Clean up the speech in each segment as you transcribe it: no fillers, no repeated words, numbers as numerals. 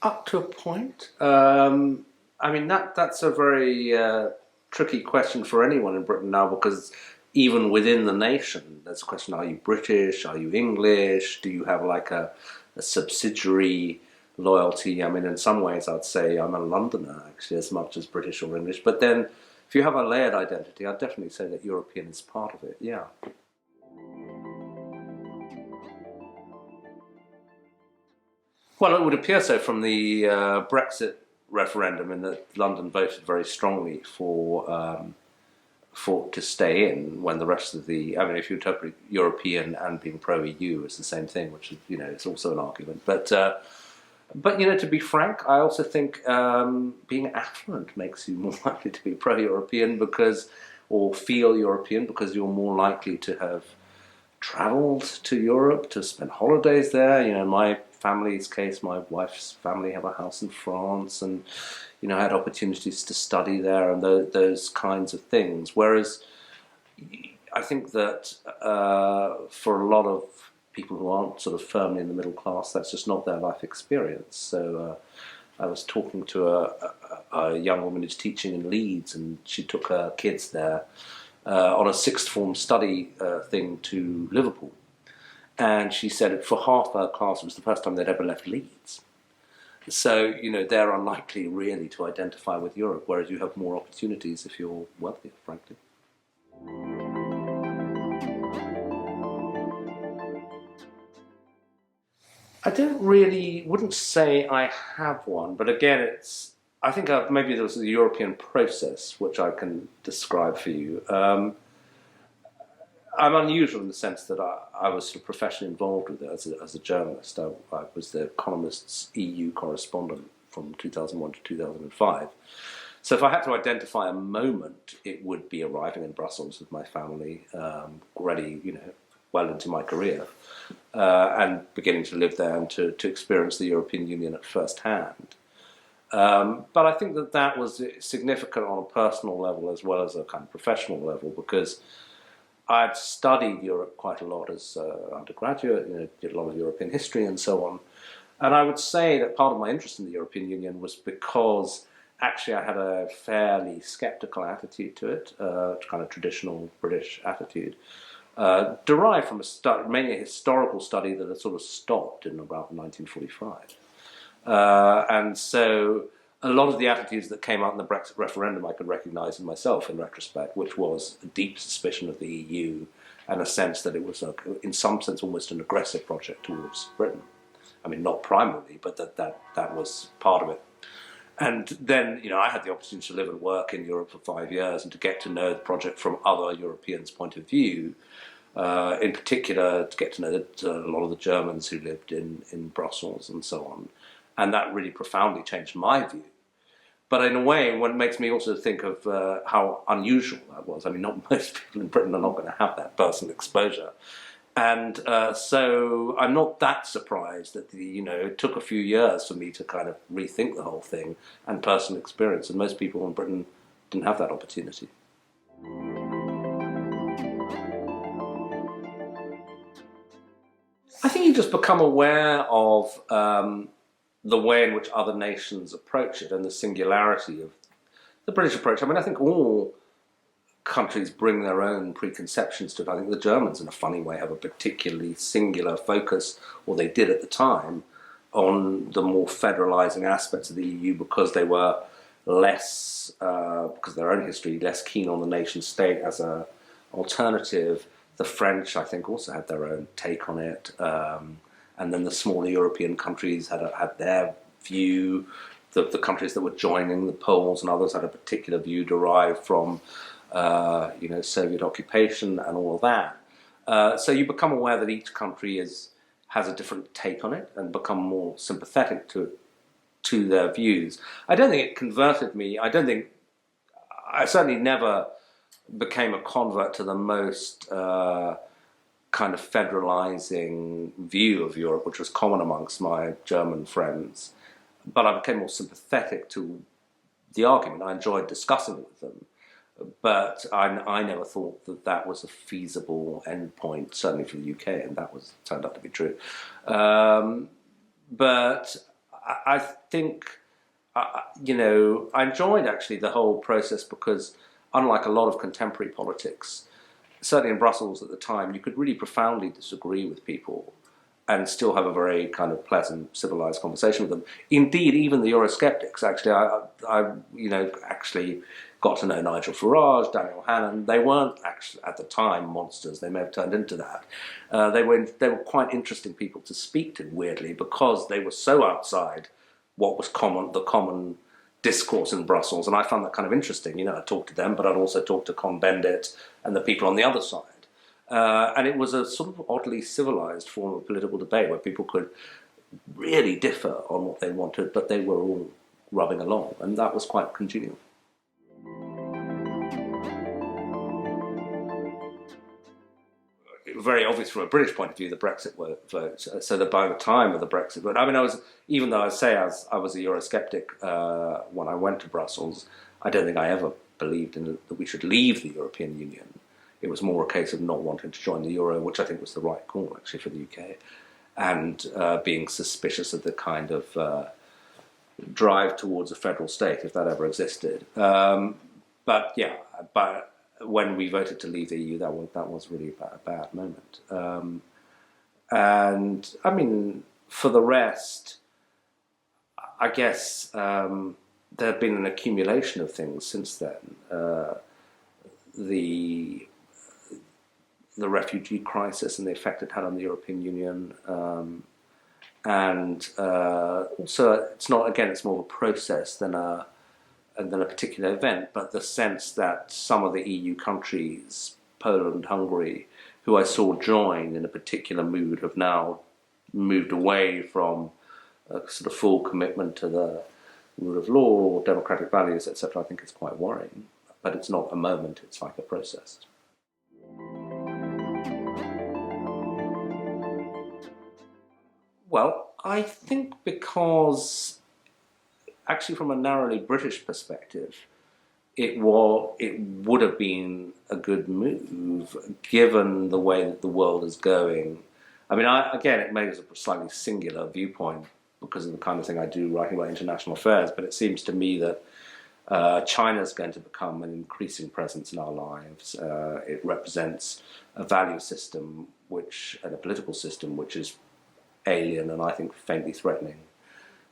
Up to a point. I mean, that's a very tricky question for anyone in Britain now because even within the nation, there's a question: Are you British? Are you English? Do you have like a subsidiary loyalty? I mean, in some ways, I'd say I'm a Londoner actually, as much as British or English. But then, if you have a layered identity, I'd definitely say that European is part of it. Yeah. Well, it would appear so from the Brexit referendum, in that London voted very strongly for to stay in when the rest of the. I mean, if you interpret European and being pro EU as the same thing, which is it's also an argument. But to be frank, I also think being affluent makes you more likely to be pro-European or feel European because you're more likely to have travelled to Europe to spend holidays there. My family's case, my wife's family have a house in France, and had opportunities to study there and those kinds of things. Whereas I think that for a lot of people who aren't sort of firmly in the middle class, that's just not their life experience. So I was talking to a young woman who's teaching in Leeds, and she took her kids there on a sixth form study thing to Liverpool. And she said for half her class it was the first time they'd ever left Leeds. So, they're unlikely really to identify with Europe, whereas you have more opportunities if you're wealthier, frankly. Wouldn't say I have one, but again, I think maybe there was a European process which I can describe for you. I'm unusual in the sense that I was sort of professionally involved with it as a journalist. I was the Economist's EU correspondent from 2001 to 2005. So if I had to identify a moment, it would be arriving in Brussels with my family, already, well into my career, and beginning to live there and to experience the European Union at first hand. But I think that was significant on a personal level as well as a kind of professional level, because I'd studied Europe quite a lot as undergraduate, did a lot of European history and so on. And I would say that part of my interest in the European Union was because actually I had a fairly sceptical attitude to it, kind of traditional British attitude, derived from mainly a historical study that had sort of stopped in about 1945. And so a lot of the attitudes that came out in the Brexit referendum I could recognise in myself in retrospect, which was a deep suspicion of the EU and a sense that it was, in some sense, almost an aggressive project towards Britain. I mean, not primarily, but that was part of it. And then, I had the opportunity to live and work in Europe for 5 years and to get to know the project from other Europeans' point of view. In particular, to get to know a lot of the Germans who lived in Brussels and so on. And that really profoundly changed my view. But in a way, what makes me also think of how unusual that was. I mean, not most people in Britain are not going to have that personal exposure. And so I'm not that surprised that it took a few years for me to kind of rethink the whole thing and personal experience. And most people in Britain didn't have that opportunity. I think you just become aware of the way in which other nations approach it and the singularity of the British approach. I mean, I think all countries bring their own preconceptions to it. I think the Germans, in a funny way, have a particularly singular focus, or they did at the time, on the more federalising aspects of the EU because they were less, because of their own history, less keen on the nation state as an alternative. The French, I think, also had their own take on it. And then the smaller European countries had their view. The countries that were joining, the Poles and others, had a particular view derived from, Soviet occupation and all of that. So you become aware that each country has a different take on it and become more sympathetic to their views. I don't think it converted me. I certainly never became a convert to the most kind of federalizing view of Europe, which was common amongst my German friends. But I became more sympathetic to the argument. I enjoyed discussing it with them. But I never thought that was a feasible endpoint, certainly for the UK, and that turned out to be true. But I think, I enjoyed actually the whole process because, unlike a lot of contemporary politics, certainly in Brussels at the time, you could really profoundly disagree with people and still have a very kind of pleasant, civilized conversation with them. Indeed, even the Eurosceptics, actually, actually got to know Nigel Farage, Daniel Hannan. They weren't actually at the time monsters. They may have turned into that. They were quite interesting people to speak to, weirdly, because they were so outside what was the common discourse in Brussels, and I found that kind of interesting. I talked to them, but I'd also talk to Cohn-Bendit and the people on the other side. And it was a sort of oddly civilized form of political debate where people could really differ on what they wanted, but they were all rubbing along, and that was quite congenial. Very obvious from a British point of view, the Brexit vote. So that by the time of the Brexit vote, even though I say I was a Eurosceptic when I went to Brussels, I don't think I ever believed that we should leave the European Union. It was more a case of not wanting to join the euro, which I think was the right call actually for the UK, and being suspicious of the kind of drive towards a federal state, if that ever existed. But when we voted to leave the EU, that was really a bad moment. And I mean, for the rest, I guess there have been an accumulation of things since then. The refugee crisis and the effect it had on the European Union, and also it's more of a process than a particular event, but the sense that some of the EU countries, Poland, Hungary, who I saw join in a particular mood, have now moved away from a sort of full commitment to the rule of law, democratic values, etc. I think it's quite worrying, but it's not a moment, it's like a process. Well, I think because, actually from a narrowly British perspective, it would have been a good move given the way that the world is going. I mean, again, it may be a slightly singular viewpoint because of the kind of thing I do writing about international affairs, but it seems to me that China is going to become an increasing presence in our lives. It represents a value system and a political system which is alien and I think faintly threatening.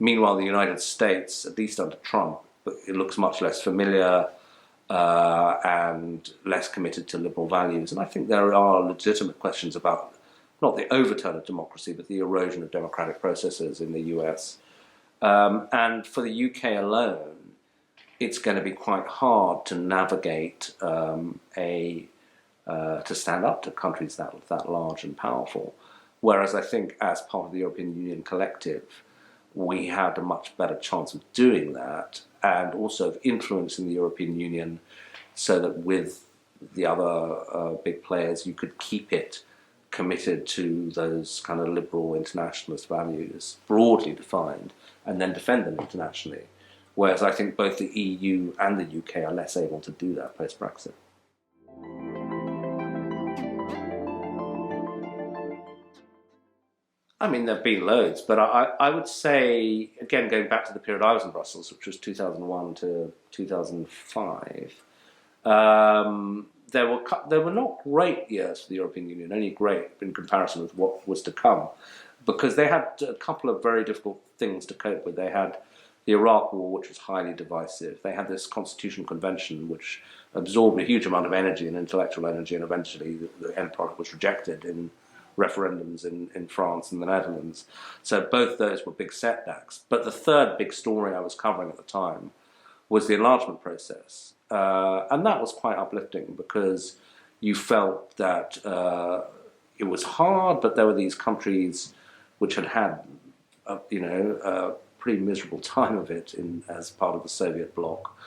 Meanwhile, the United States, at least under Trump, it looks much less familiar and less committed to liberal values. And I think there are legitimate questions about not the overturn of democracy, but the erosion of democratic processes in the US. And for the UK alone, it's going to be quite hard to navigate to stand up to countries that large and powerful. Whereas I think as part of the European Union collective, we had a much better chance of doing that and also of influencing the European Union so that with the other big players, you could keep it committed to those kind of liberal internationalist values, broadly defined, and then defend them internationally. Whereas I think both the EU and the UK are less able to do that post-Brexit. I mean, there have been loads, but I would say, again, going back to the period I was in Brussels, which was 2001 to 2005, there were not great years for the European Union, only great in comparison with what was to come, because they had a couple of very difficult things to cope with. They had the Iraq War, which was highly divisive. They had this Constitutional Convention, which absorbed a huge amount of energy and intellectual energy, and eventually the end product was rejected in referendums in France and the Netherlands. So both those were big setbacks. But the third big story I was covering at the time was the enlargement process. And that was quite uplifting because you felt that it was hard, but there were these countries which had a pretty miserable time of it as part of the Soviet bloc,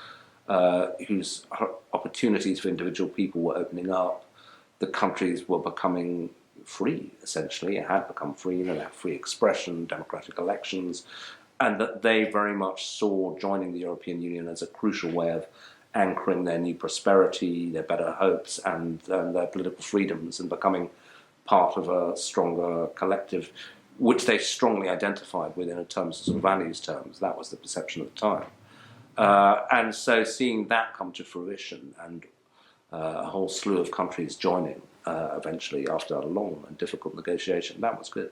whose opportunities for individual people were opening up. The countries were becoming free, essentially. It had become free, they had free expression, democratic elections, and that they very much saw joining the European Union as a crucial way of anchoring their new prosperity, their better hopes, and their political freedoms, and becoming part of a stronger collective, which they strongly identified with in terms of sort of values terms. That was the perception at the time. And so seeing that come to fruition and a whole slew of countries joining eventually after a long and difficult negotiation, that was good.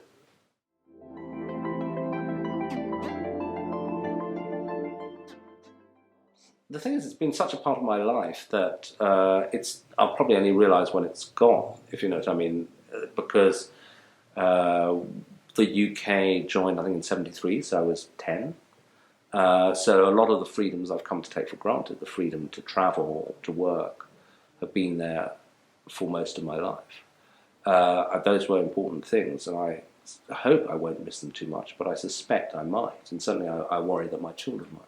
The thing is, it's been such a part of my life that I'll probably only realise when it's gone, if you know what I mean, because the UK joined, I think, in '73, so I was 10. So a lot of the freedoms I've come to take for granted, the freedom to travel, to work, have been there for most of my life. Those were important things, and I hope I won't miss them too much, but I suspect I might, and certainly I worry that my children might.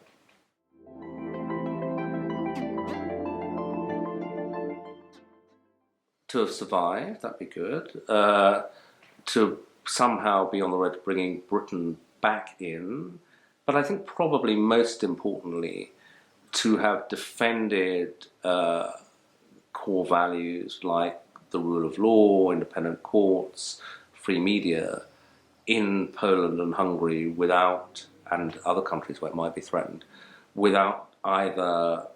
To have survived, that'd be good. To somehow be on the road to bringing Britain back in, but I think probably most importantly, to have defended core values like the rule of law, independent courts, free media in Poland and Hungary without, and other countries where it might be threatened, without either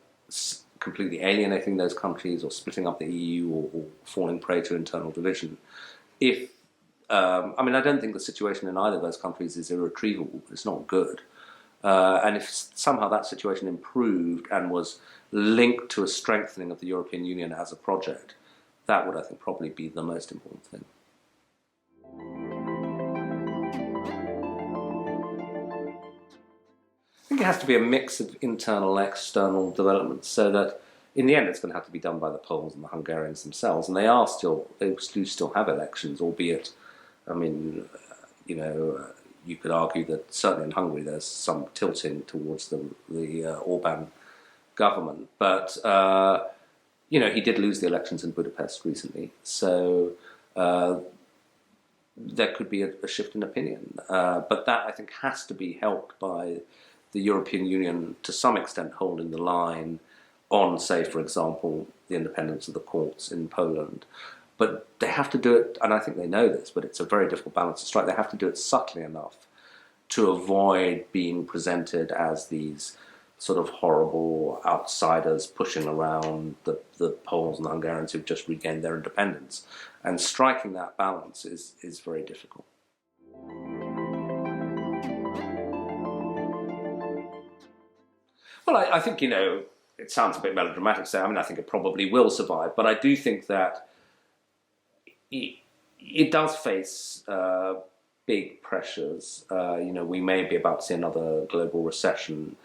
completely alienating those countries or splitting up the EU or falling prey to internal division. I don't think the situation in either of those countries is irretrievable. It's not good. And if somehow that situation improved and was linked to a strengthening of the European Union as a project, that would, I think, probably be the most important thing. I think it has to be a mix of internal and external developments, so that in the end it's going to have to be done by the Poles and the Hungarians themselves, and they do still have elections, albeit, you could argue that certainly in Hungary there's some tilting towards the Orban government, but he did lose the elections in Budapest recently, so there could be a shift in opinion, but that I think has to be helped by the European Union to some extent holding the line on, say, for example, the independence of the courts in Poland. But they have to do it, and I think they know this, but it's a very difficult balance to strike. They have to do it subtly enough to avoid being presented as these sort of horrible outsiders pushing around the Poles and the Hungarians who've just regained their independence. And striking that balance is very difficult. Well, I think, it sounds a bit melodramatic to say, I think it probably will survive, but I do think that it does face big pressures. We may be about to see another global recession.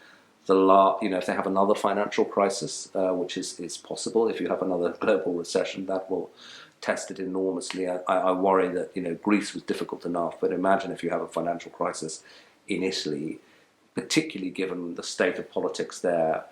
If they have another financial crisis, which is possible, if you have another global recession, that will test it enormously. I worry that, Greece was difficult enough, but imagine if you have a financial crisis in Italy, particularly given the state of politics there.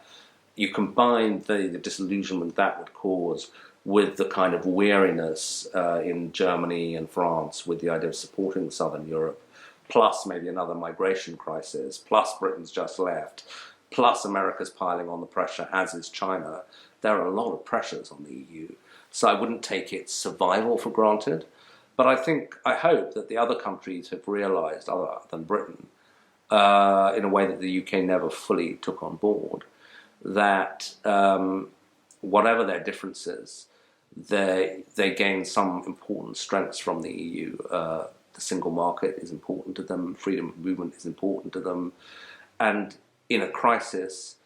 You combine the disillusionment that would cause with the kind of weariness in Germany and France with the idea of supporting Southern Europe, plus maybe another migration crisis, plus Britain's just left, plus America's piling on the pressure, as is China. There are a lot of pressures on the EU. So I wouldn't take its survival for granted. But I hope that the other countries have realised, other than Britain, in a way that the UK never fully took on board, that whatever their differences, they gain some important strengths from the EU. The single market is important to them, freedom of movement is important to them, and in a crisis,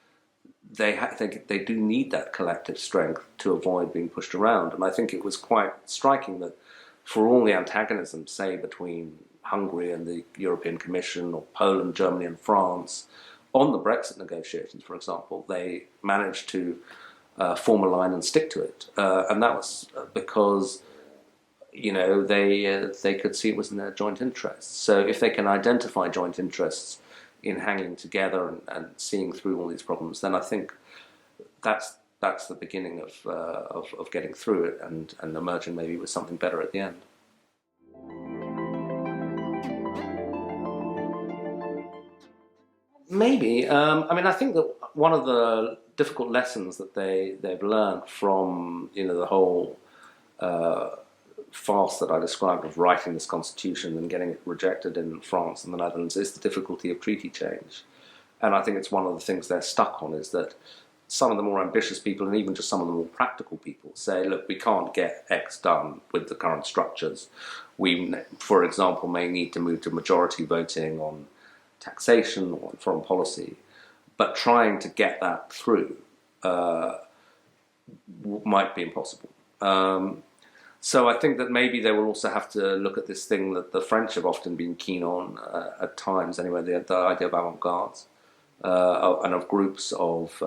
they do need that collective strength to avoid being pushed around. And I think it was quite striking that for all the antagonism, say, between Hungary and the European Commission, or Poland, Germany and France, on the Brexit negotiations, for example, they managed to form a line and stick to it. And that was because, they could see it was in their joint interests. So if they can identify joint interests in hanging together and seeing through all these problems, then I think that's the beginning of getting through it and emerging maybe with something better at the end. Maybe. I think that one of the difficult lessons that they've learned from the whole farce that I described of writing this constitution and getting it rejected in France and the Netherlands is the difficulty of treaty change. And I think it's one of the things they're stuck on, is that some of the more ambitious people, and even just some of the more practical people, say, look, we can't get X done with the current structures. We, for example, may need to move to majority voting on taxation or on foreign policy, but trying to get that through might be impossible. So I think that maybe they will also have to look at this thing that the French have often been keen on, at times anyway, the idea of avant-gardes, and of groups of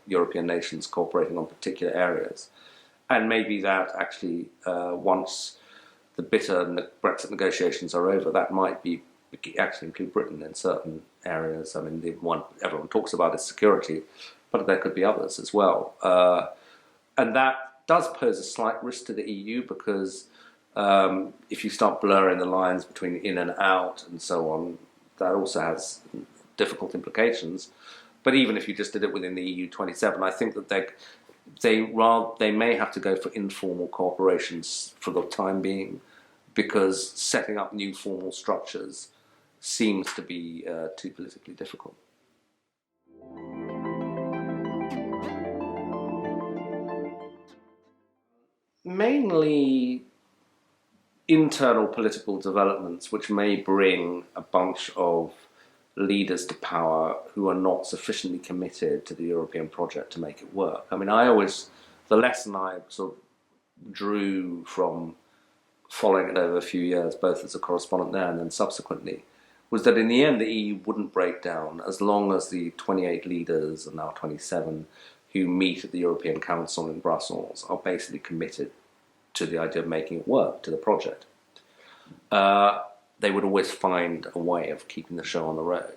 European nations cooperating on particular areas. And maybe that actually, once the bitter Brexit negotiations are over, that might be actually include Britain in certain areas. I mean, the one everyone talks about is security, but there could be others as well. And that does pose a slight risk to the EU, because if you start blurring the lines between in and out and so on, that also has difficult implications. But even if you just did it within the EU 27, I think that they may have to go for informal cooperations for the time being, because setting up new formal structures seems to be too politically difficult. Mainly internal political developments which may bring a bunch of leaders to power who are not sufficiently committed to the European project to make it work. I mean, the lesson I sort of drew from following it over a few years, both as a correspondent there and then subsequently, was that in the end the EU wouldn't break down as long as the 28 leaders, and now 27, who meet at the European Council in Brussels are basically committed to the idea of making it work, to the project. They would always find a way of keeping the show on the road.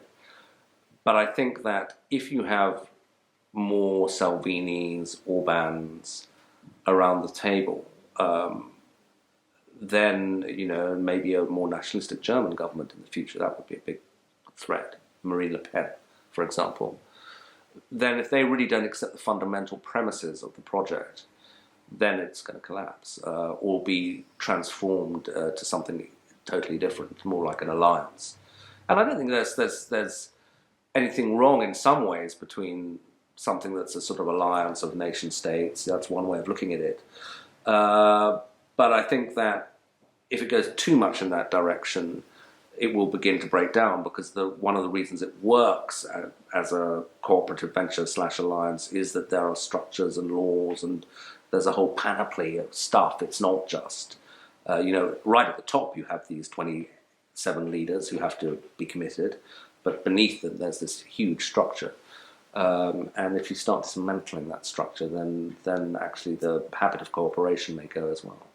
But I think that if you have more Salvinis, Orbans around the table, then, maybe a more nationalistic German government in the future, that would be a big threat. Marine Le Pen, for example. Then if they really don't accept the fundamental premises of the project, then it's going to collapse, or be transformed to something totally different, more like an alliance. And I don't think there's anything wrong in some ways between something that's a sort of alliance of nation states. That's one way of looking at it. But I think that if it goes too much in that direction, it will begin to break down, because one of the reasons it works as a cooperative venture / alliance is that there are structures and laws, and there's a whole panoply of stuff. It's not just, right at the top you have these 27 leaders who have to be committed, but beneath them there's this huge structure. And if you start dismantling that structure, then actually the habit of cooperation may go as well.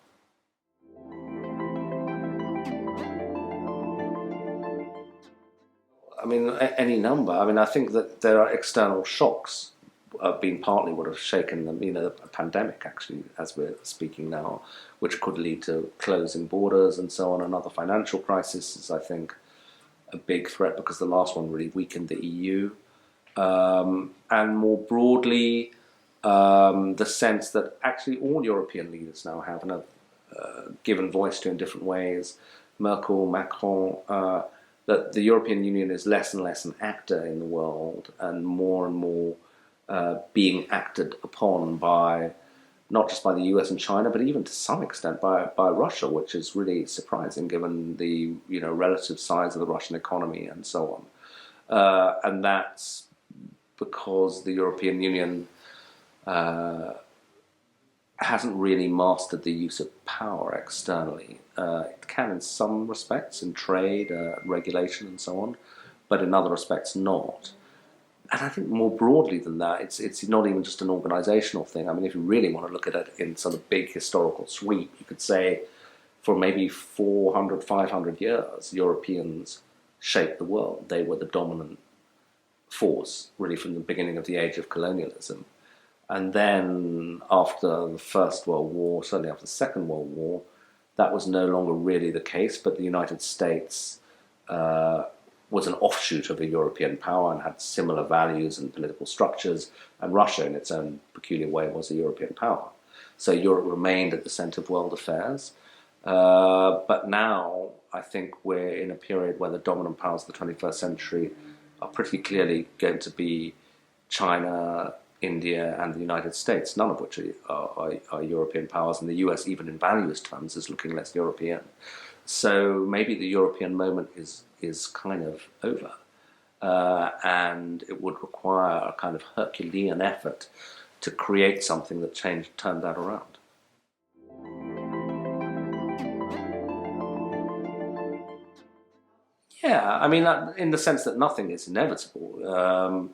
I mean, any number. I mean, I think that there are external shocks been partly what have shaken them. A pandemic, actually, as we're speaking now, which could lead to closing borders and so on. Another financial crisis is, I think, a big threat, because the last one really weakened the EU. And more broadly, the sense that actually all European leaders now have given voice to in different ways. Merkel, Macron, that the European Union is less and less an actor in the world, and more being acted upon by not just by the US and China, but even to some extent by Russia, which is really surprising given the relative size of the Russian economy and so on. And that's because the European Union hasn't really mastered the use of power externally. It can in some respects, in trade, regulation and so on, but in other respects not. And I think more broadly than that, it's not even just an organizational thing. I mean, if you really want to look at it in sort of big historical sweep, you could say for maybe 400, 500 years, Europeans shaped the world. They were the dominant force, really, from the beginning of the age of colonialism. And then after the First World War, certainly after the Second World War, that was no longer really the case, but the United States was an offshoot of a European power and had similar values and political structures, and Russia, in its own peculiar way, was a European power. So Europe remained at the center of world affairs, But now I think we're in a period where the dominant powers of the 21st century are pretty clearly going to be China, India, and the United States, none of which are European powers, and the US, even in values terms, is looking less European. So maybe the European moment is kind of over, and it would require a kind of Herculean effort to create something that turned that around. Yeah, I mean, in the sense that nothing is inevitable.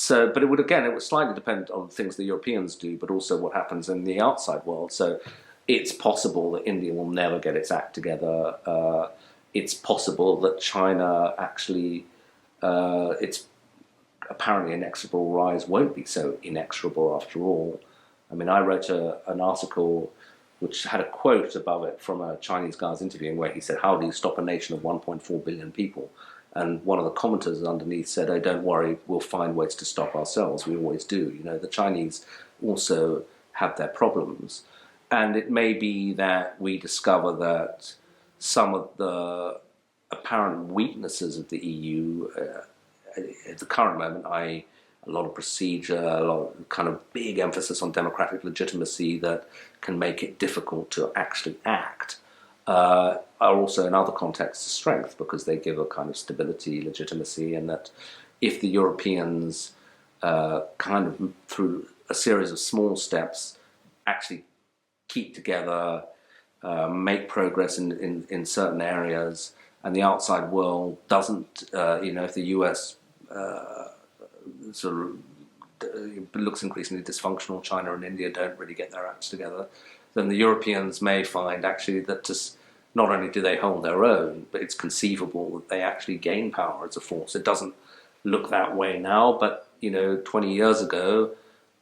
But it would slightly depend on things the Europeans do, but also what happens in the outside world. So it's possible that India will never get its act together. It's possible that China actually, its apparently inexorable rise won't be so inexorable after all. I mean, I wrote an article which had a quote above it from a Chinese guy I was interviewing where he said, "How do you stop a nation of 1.4 billion people?" And one of the commenters underneath said, "Oh, don't worry, we'll find ways to stop ourselves. We always do." You know, the Chinese also have their problems. And it may be that we discover that some of the apparent weaknesses of the EU at the current moment, i.e., a lot of procedure, a lot of kind of big emphasis on democratic legitimacy that can make it difficult to actually act, are also in other contexts a strength because they give a kind of stability, legitimacy, and that if the Europeans kind of through a series of small steps actually keep together, make progress in certain areas, and the outside world doesn't, if the US sort of looks increasingly dysfunctional, China and India don't really get their acts together, then the Europeans may find actually that just not only do they hold their own, but it's conceivable that they actually gain power as a force. It doesn't look that way now, but 20 years ago,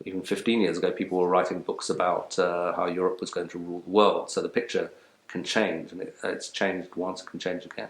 even 15 years ago, people were writing books about how Europe was going to rule the world. So the picture can change, and it's changed once, it can change again.